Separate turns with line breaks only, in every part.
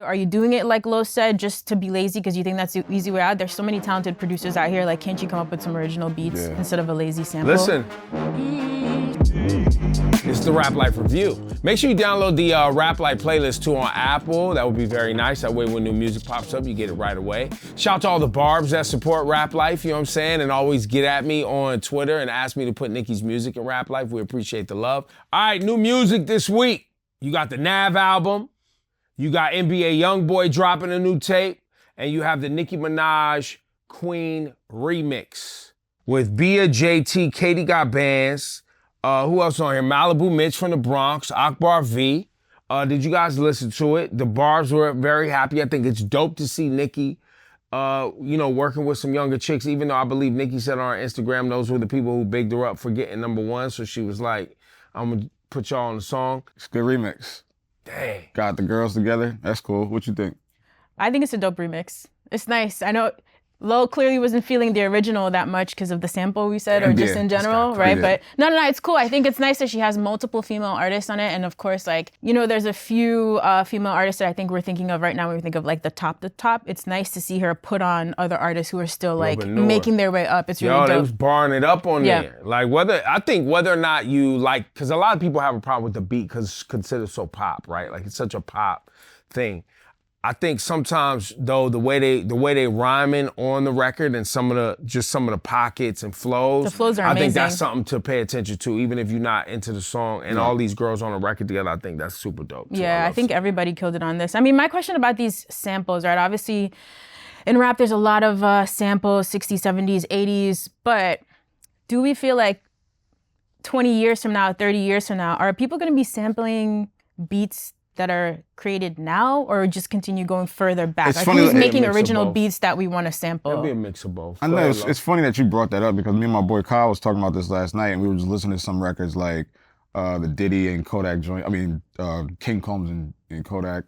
Are you doing it like Lo said, just to be lazy because you think that's the easy way out? There's so many talented producers out here, like can't you come up with some original beats instead of a lazy sample?
Listen, it's the Rap Life Review. Make sure you download the Rap Life playlist too on Apple. That would be very nice. That way when new music pops up, you get it right away. Shout out to all the barbs that support Rap Life, you know what I'm saying? And always get at me on Twitter and ask me to put Nicki's music in Rap Life. We appreciate the love. All right, new music this week. You got the Nav album. You got NBA YoungBoy dropping a new tape, and you have the Nicki Minaj Queen remix with Bia, JT, Katie Got Bands. Who else on here? Maliibu Miitch from the Bronx, Akbar V. Did you guys listen to it? The barbs were very happy. I think it's dope to see Nicki, working with some younger chicks, even though I believe Nicki said on her Instagram those were the people who bigged her up for getting #1. So she was like, I'm gonna put y'all on the song.
It's a good remix.
Dang.
Got the girls together. That's cool. What you think?
I think it's a dope remix. It's nice. I know Lo clearly wasn't feeling the original that much because of the sample we said, or just in general, right? But no, it's cool. I think it's nice that she has multiple female artists on it. And of course, there's a few female artists that I think we're thinking of right now when we think of like the top. It's nice to see her put on other artists who are still like making their way up. It's really dope.
They was barring it up on there. Like whether or not you like, because a lot of people have a problem with the beat because it's considered so pop, right? Like it's such a pop thing. I think sometimes though the way they rhyming on the record and some of the pockets and flows.
The flows are amazing.
I think that's something to pay attention to, even if you're not into the song. And all these girls on a record together, I think that's super dope.
Yeah, I think everybody killed it on this. I mean, my question about these samples, right? Obviously, in rap, there's a lot of samples, 60s, 70s, 80s. But do we feel like 20 years from now, 30 years from now, are people going to be sampling beats that are created now, or just continue going further back? Like who's making original beats that we want to sample?
It'll be a mix of both.
I know it's funny that you brought that up because me and my boy Kyle was talking about this last night, and we were just listening to some records like the Diddy and Kodak joint. I mean, King Combs and Kodak.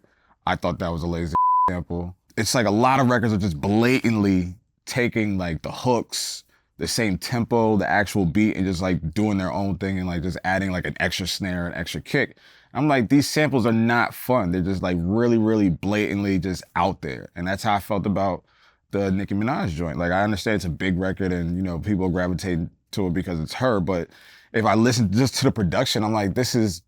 I thought that was a lazy sample. It's like a lot of records are just blatantly taking like the hooks, the same tempo, the actual beat, and just like doing their own thing and like just adding like an extra snare, an extra kick. I'm like, these samples are not fun. They're just like really, really blatantly just out there. And that's how I felt about the Nicki Minaj joint. Like I understand it's a big record and people gravitate to it because it's her, but if I listen just to the production, I'm like, this is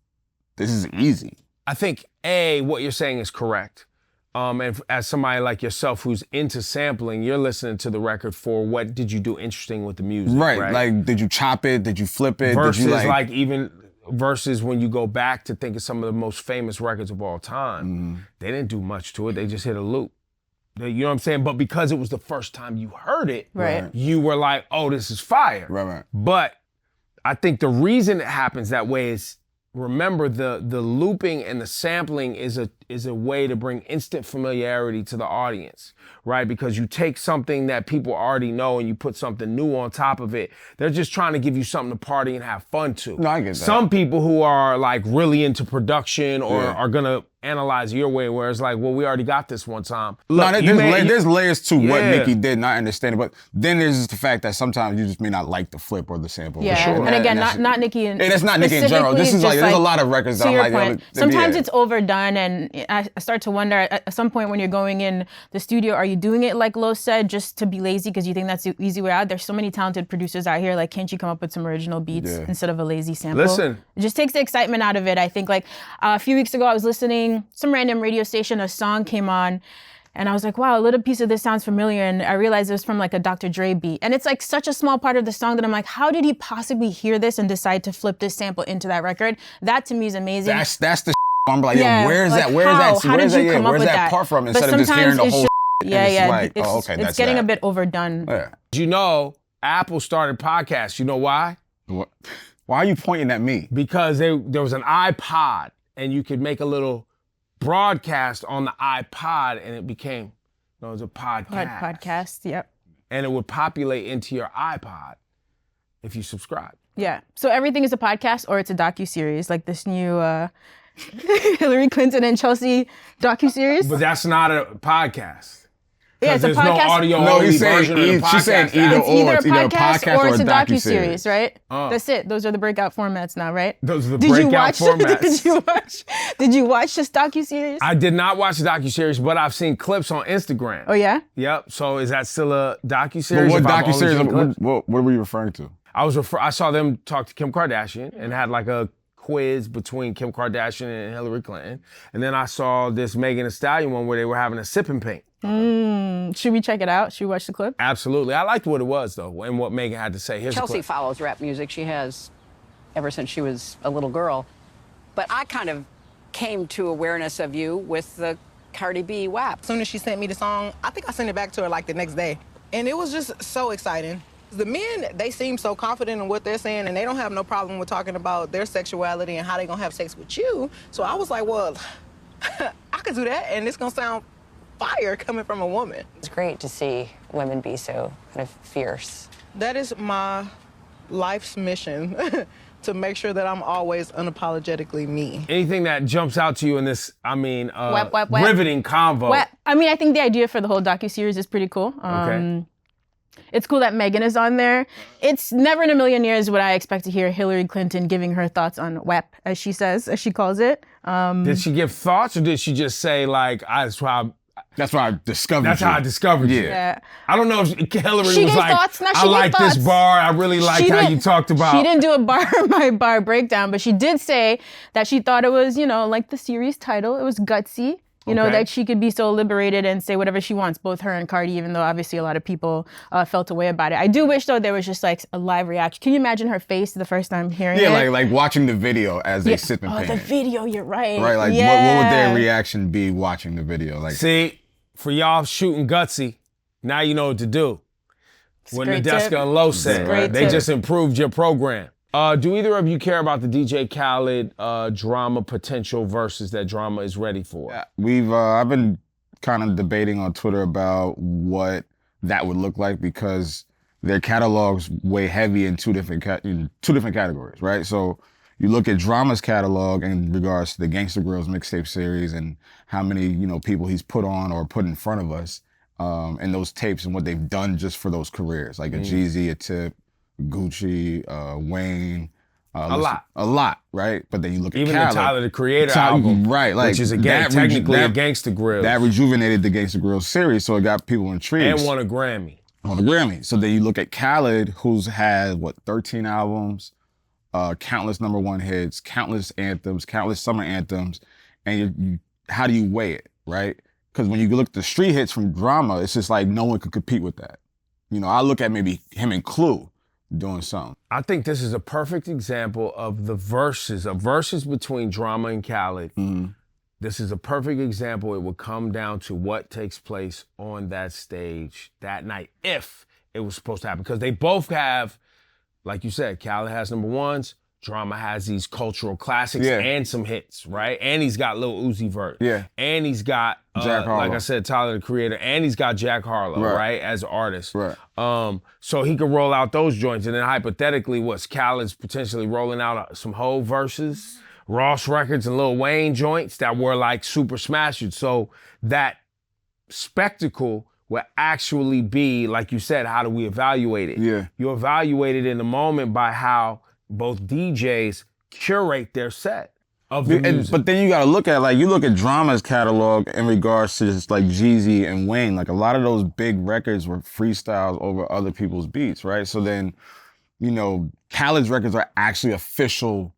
easy.
I think what you're saying is correct. And as somebody like yourself who's into sampling, you're listening to the record for what did you do interesting with the music, right?
Like, did you chop it? Did you flip it?
Versus versus when you go back to think of some of the most famous records of all time, they didn't do much to it. They just hit a loop. You know what I'm saying? But because it was the first time you heard it, you were like, oh, this is fire.
Right.
But I think the reason it happens that way is, remember, the looping and the sampling is a way to bring instant familiarity to the audience, right? Because you take something that people already know and you put something new on top of it. They're just trying to give you something to party and have fun to.
No, I get that.
Some people who are like really into production or are gonna analyze your way, where it's like, well, we already got this one time. Look,
there's layers to what Nicki did, and I understand it, but then there's just the fact that sometimes you just may not like the flip or the sample.
Yeah,
for sure.
And again, not Nicki. And
that's not Nicki in general. This is like, there's a lot of records that I'm like,
sometimes it's overdone, and I start to wonder at some point when you're going in the studio, are you doing it like Lo said, just to be lazy because you think that's the easy way out? There's so many talented producers out here, like can't you come up with some original beats instead of a lazy sample?
Listen.
It just takes the excitement out of it. I think like a few weeks ago, I was listening, some random radio station, a song came on, and I was like, wow, a little piece of this sounds familiar, and I realized it was from like a Dr. Dre beat. And it's like such a small part of the song that I'm like, how did he possibly hear this and decide to flip this sample into that record? That to me is amazing.
That's the I'm like, yo, where's that part from? Instead of just hearing the whole
it's getting a bit overdone.
Yeah.
You know, Apple started podcasts. You know why?
What? Why are you pointing at me?
Because there was an iPod, and you could make a little broadcast on the iPod, and it became, it was a podcast.
Podcast, yep.
And it would populate into your iPod if you subscribe.
Yeah. So everything is a podcast, or it's a docuseries, like this new Hillary Clinton and Chelsea docuseries.
But that's not a podcast.
Yeah, it's a
There's no
podcast.
audio
No,
only
he's saying
version of the
she's saying
podcast
either
app.
It's either a
It's either a
podcast
podcast
or
or
it's
a
a
docuseries.
docuseries, right? That's it. Those are the breakout formats now, right?
Those are the
Did you
breakout
watch?
formats.
Did you watch this docuseries?
I did not watch the docuseries, but I've seen clips on Instagram.
Oh yeah.
Yep. So is that still a
But
docuseries?
what
if I've only seen
docuseries?
clips?
What were you referring to?
I saw them talk to Kim Kardashian and had like a quiz between Kim Kardashian and Hillary Clinton. And then I saw this Megan Thee Stallion one where they were having a sip and paint.
Should we check it out? Should we watch the clip?
Absolutely. I liked what it was though and what Megan had to say. Here's
Chelsea
the clip.
follows rap music. She has ever since she was a little girl. But I kind of came to awareness of you with the Cardi B WAP.
As soon as she sent me the song, I think I sent it back to her like the next day. And it was just so exciting. The men, they seem so confident in what they're saying, and they don't have no problem with talking about their sexuality and how they gonna have sex with you. So I was like, well, I could do that, and it's gonna sound fire coming from a woman.
It's great to see women be so kind of fierce.
That is my life's mission, to make sure that I'm always unapologetically me.
Anything that jumps out to you in this,
Wap.
riveting convo.
Well, I mean, I think the idea for the whole docuseries is pretty cool.
Okay.
It's cool that Megan is on there. It's never in a million years would I expect to hear Hillary Clinton giving her thoughts on WAP, as she says, as she calls it.
Did she give thoughts or did she just say like, that's why
I discovered you.
I discovered you?
Yeah.
I don't know if Hillary
She
was
gave
like,
thoughts. No, she
I
gave
like this
thoughts.
bar. I really liked how you talked about.
She didn't do a bar by bar breakdown, but she did say that she thought it was, like the series title. It was gutsy.
Okay.
That she could be so liberated and say whatever she wants, both her and Cardi, even though obviously a lot of people felt a way about it. I do wish, though, there was just like a live reaction. Can you imagine her face the first time hearing it?
Yeah, like watching the video as they sip and paint.
Oh, the video, you're right.
Right, like what would their reaction be watching the video? Like,
See, for y'all shooting gutsy, now you know what to do. What
great
Nadeska
tip.
and Low said,
Great
they
tip.
just improved your program. Do either of you care about the DJ Khaled drama potential versus that drama is ready for?
I've been kind of debating on Twitter about what that would look like because their catalog's way heavy in two different categories, right? So you look at Drama's catalog in regards to the Gangsta Grills mixtape series and how many people he's put on or put in front of us in those tapes and what they've done just for those careers, like a Jeezy, a Tip, Gucci, Wayne.
A
lot, right? But then you look at
Even
Khaled,
the Tyler the Creator album,
right? Like
which is technically a Gangsta Grill,
that rejuvenated the Gangsta Grill series, so it got people intrigued.
and won a Grammy.
On the Grammy. So then you look at Khaled, who's had 13 albums, countless #1 hits, countless anthems, countless summer anthems, and you how do you weigh it, right? Because when you look at the street hits from Drama, it's just like no one could compete with that. I look at maybe him and Clue doing something.
I think this is a perfect example of the verses between Drama and Khaled.
Mm-hmm.
This is a perfect example. It would come down to what takes place on that stage that night, if it was supposed to happen. Because they both have, like you said, Khaled has #1s, Drama has these cultural classics and some hits, right? And he's got Lil Uzi Vert.
Yeah.
And he's got,
Jack Harlow.
like I said, Tyler the Creator, and he's got Jack Harlow, right, as an artist.
Right.
So he could roll out those joints. And then hypothetically, Khaled's potentially rolling out some whole verses, Ross Records and Lil Wayne joints that were like super smashed. So that spectacle will actually be, like you said, how do we evaluate it?
Yeah.
You evaluate it in the moment by how both DJs curate their set of the music.
But then you got to look at Drama's catalog in regards to just like Jeezy and Wayne. Like a lot of those big records were freestyles over other people's beats, right? So then, Khaled's records are actually official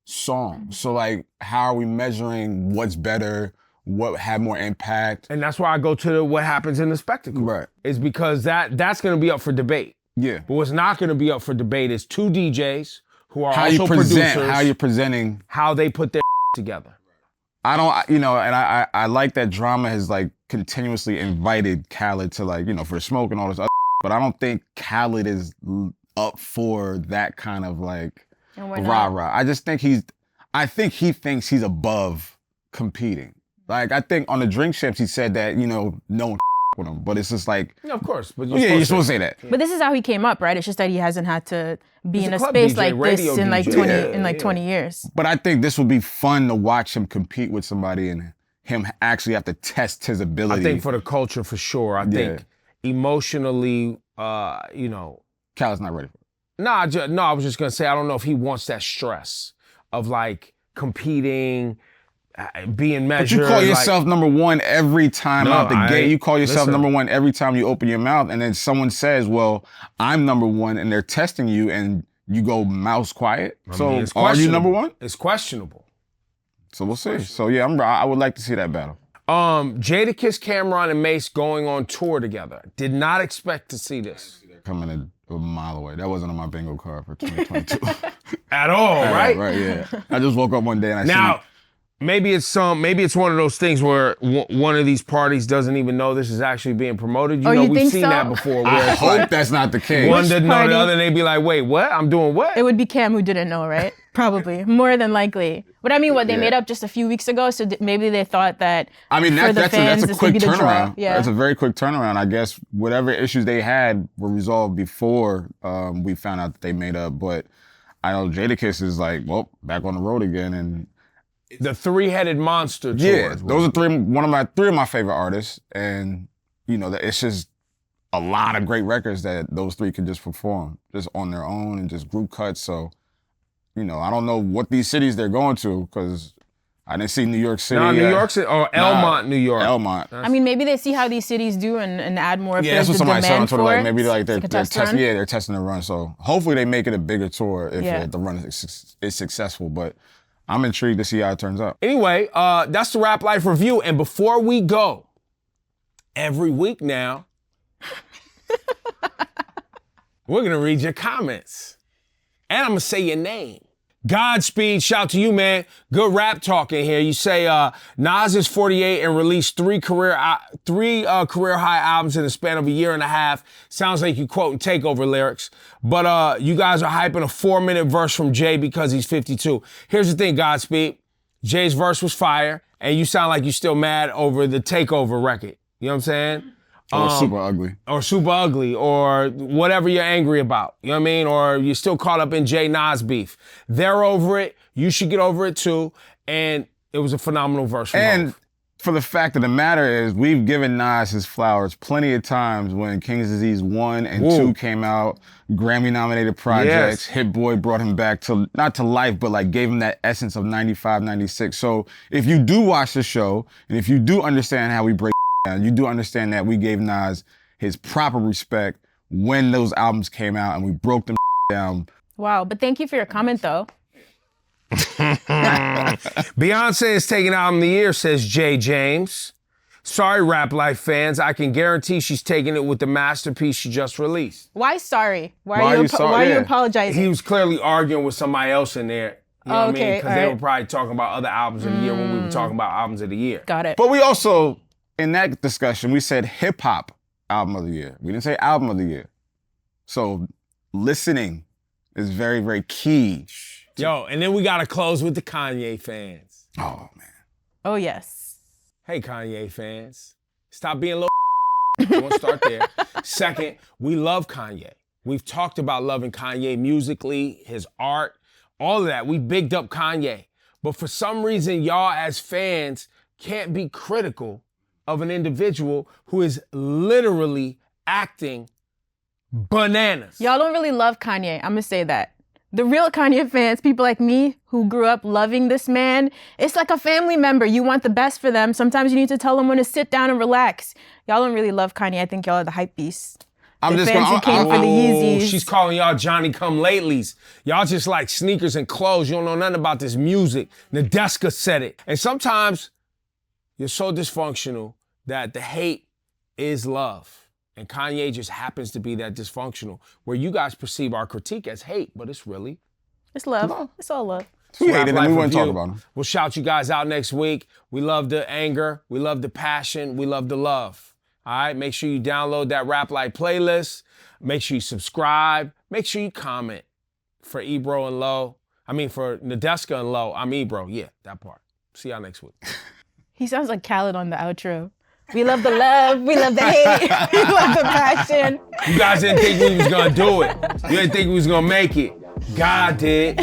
songs. So like, how are we measuring what's better, what had more impact?
And that's why I go to what happens in the spectacle.
Right.
Is because that's going to be up for debate.
Yeah.
But what's not going to be up for debate is two DJs who are
How
also
you present,
producers,
how you're presenting.
how they put their together.
I don't, and I like that Drama has like continuously invited Khaled to like, for smoke and all this other, but I don't think Khaled is up for that kind of like rah-rah. I just think he thinks he's above competing. Like, I think on the Drink Champs, he said that, no one with him, but it's just like,
Yeah, of course. But
you're supposed to say that.
But this is how he came up, right? It's just that he hasn't had to be
He's
in
a
a
club
space
DJ,
like this
radio
in like
DJ.
20
Yeah,
20 years.
But I think this would be fun to watch him compete with somebody and him actually have to test his ability.
I think for the culture, for sure. I think emotionally, you know.
Khaled's not ready for it.
No, I was just gonna say, I don't know if he wants that stress of like competing, being measured.
But you call yourself number one every time out the gate. You call yourself number one every time you open your mouth, and then someone says, well, I'm number one, and they're testing you, and you go mouse quiet. So are you number one?
It's questionable.
So we'll see. So yeah, I would like to see that battle.
Jadakiss, Cameron, and Mace going on tour together. Did not expect to see this.
Coming a mile away. That wasn't on my bingo card for 2022.
At all, right?
Right, yeah. I just woke up one day and I
now, maybe it's one of those things where one of these parties doesn't even know this is actually being promoted. You know,
you
we've
think
seen
so?
that before.
I hope that's not the case.
One didn't know the other, and they'd be like, wait, what? I'm doing what?
It would be Cam who didn't know, right? Probably. More than likely. But I mean, they made up just a few weeks ago, so maybe they thought that
that's a quick turnaround.
Yeah.
That's a very quick turnaround. I guess whatever issues they had were resolved before we found out that they made up. But I know Jadakiss is like, well, back on the road again. And
the three-headed monster tour.
Yeah, those are three of my favorite artists. And, you know, it's just a lot of great records that those three can just perform just on their own and just group cuts. So, you know, I don't know what these cities they're going to because I didn't see New York City.
No, New York City or Elmont, New York.
Elmont.
I mean, maybe they see how these cities do and add more.
Yeah, that's what somebody said on Twitter. Like maybe they're testing.
Yeah,
they're testing the run. So hopefully they make it a bigger tour if the run is successful. But I'm intrigued to see how it turns out.
Anyway, that's the Rap Life review. And before we go, every week now, we're gonna read your comments, and I'm gonna say your name. Godspeed, shout to you, man. Good rap talk in here. You say Nas is 48 and released three career high albums in the span of a year and a half. Sounds like you quoting Takeover lyrics. But you guys are hyping a 4-minute verse from Jay because he's 52. Here's the thing, Godspeed. Jay's verse was fire, and you sound like you're still mad over the Takeover record. You know what I'm saying?
Or super ugly.
Or super ugly, or whatever you're angry about. You know what I mean? Or you're still caught up in Jay Nas beef. They're over it. You should get over it too. And it was a phenomenal verse from
And for the fact of the matter is, we've given Nas his flowers plenty of times when King's Disease 1 and 2 came out, Grammy-nominated projects. Hit Boy brought him back to, not to life, but like gave him that essence of 95, 96. So if you do watch the show, and if you do understand how we break down, you do understand that we gave Nas his proper respect when those albums came out and we broke them down.
Wow, but thank you for your comment though.
Beyonce is taking album of the year, says Jay James. Sorry, Rap Life fans. I can guarantee she's taking it with the masterpiece she just released.
Why sorry? Why are you apologizing?
He was clearly arguing with somebody else in there. You know what I mean? Because they were probably talking about other albums of the year when we were talking about albums of the year.
Got it.
But we also, in that discussion, we said hip-hop album of the year. We didn't say album of the year. So listening is very, very key.
Yo, and then we got to close with the Kanye fans.
Oh, man.
Oh, yes.
Hey, Kanye fans. Stop being little. I won't start there. Second, we love Kanye. We've talked about loving Kanye musically, his art, all of that. We bigged up Kanye. But for some reason, y'all as fans can't be critical of an individual who is literally acting bananas.
Y'all don't really love Kanye. I'm going to say that. The real Kanye fans, people like me who grew up loving this man, it's like a family member. You want the best for them. Sometimes you need to tell them when to sit down and relax. Y'all don't really love Kanye. I think y'all are the hype beasts.
I'm
the
just
fans who came for the Yeezys.
She's calling y'all Johnny Come Latelys. Y'all just like sneakers and clothes. You don't know nothing about this music. Nadeska said it. And sometimes you're so dysfunctional that the hate is love. And Kanye just happens to be that dysfunctional, where you guys perceive our critique as hate, but it's really...
It's love. It's all love.
We hated him. We wouldn't talk about him.
We'll shout you guys out next week. We love the anger. We love the passion. We love the love. All right? Make sure you download that Rap Life playlist. Make sure you subscribe. Make sure you comment for Ebro and Low. I mean, for Nadeska and Low. I'm Ebro. Yeah, that part. See y'all next week.
He sounds like Khaled on the outro. We love the love, we love the hate, we love the passion.
You guys didn't think we was gonna do it. You didn't think we was gonna make it. God did.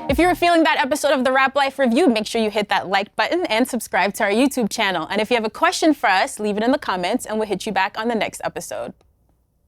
If you were feeling that episode of the Rap Life Review, make sure you hit that like button and subscribe to our YouTube channel. And if you have a question for us, leave it in the comments and we'll hit you back on the next episode.